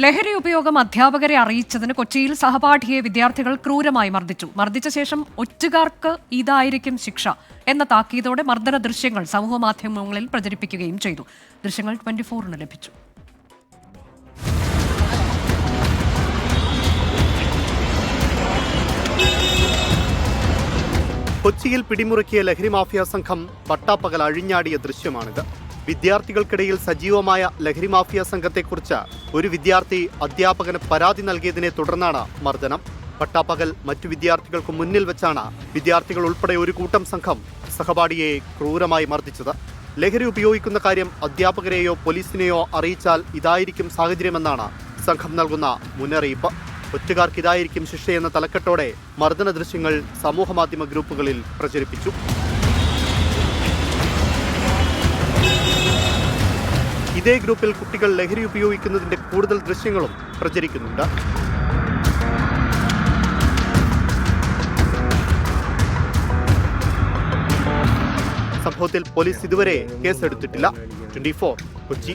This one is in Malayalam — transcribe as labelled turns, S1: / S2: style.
S1: ലഹരി ഉപയോഗം അധ്യാപകരെ അറിയിച്ചതിന് കൊച്ചിയിൽ സഹപാഠിയെ വിദ്യാർത്ഥികൾ ക്രൂരമായി മർദ്ദിച്ച ശേഷം ഒറ്റുകാർക്ക് ഇതായിരിക്കും ശിക്ഷ എന്ന താക്കീതോടെ മർദ്ദന ദൃശ്യങ്ങൾ സമൂഹമാധ്യമങ്ങളിൽ പ്രചരിപ്പിക്കുകയും ചെയ്തു. ദൃശ്യങ്ങൾ 24-ന് ലഭിച്ചു.
S2: കൊച്ചിയിൽ പിടിമുറുക്കിയ ലഹരി മാഫിയ സംഘം പട്ടാപ്പകൽ അഴിഞ്ഞാടിയ ദൃശ്യമാണിത്. വിദ്യാർത്ഥികൾക്കിടയിൽ സജീവമായ ലഹരി മാഫിയ സംഘത്തെക്കുറിച്ച് ഒരു വിദ്യാർത്ഥി അധ്യാപകന് പരാതി നൽകിയതിനെ തുടർന്നാണ് മർദ്ദനം. പട്ടാപ്പകൽ മറ്റു വിദ്യാർത്ഥികൾക്ക് മുന്നിൽ വെച്ചാണ് വിദ്യാർത്ഥികൾ ഉൾപ്പെടെ ഒരു കൂട്ടം സംഘം സഹപാഠിയെ ക്രൂരമായി മർദ്ദിച്ചത്. ലഹരി ഉപയോഗിക്കുന്ന കാര്യം അധ്യാപകരെയോ പോലീസിനെയോ അറിയിച്ചാൽ ഇതായിരിക്കും സാഹചര്യമെന്നാണ് സംഘം നൽകുന്ന മുന്നറിയിപ്പ്. ഒറ്റുകാർക്ക് ഇതായിരിക്കും ശിക്ഷയെന്ന തലക്കെട്ടോടെ മർദ്ദന ദൃശ്യങ്ങൾ സമൂഹമാധ്യമ ഗ്രൂപ്പുകളിൽ പ്രചരിപ്പിച്ചു. ഇതേ ഗ്രൂപ്പിൽ കുട്ടികൾ ലഹരി ഉപയോഗിക്കുന്നതിന്റെ കൂടുതൽ ദൃശ്യങ്ങളും പ്രചരിക്കുന്നുണ്ട്. സംഭവത്തിൽ പോലീസ് ഇതുവരെ കേസെടുത്തിട്ടില്ല. 24 കൊച്ചി.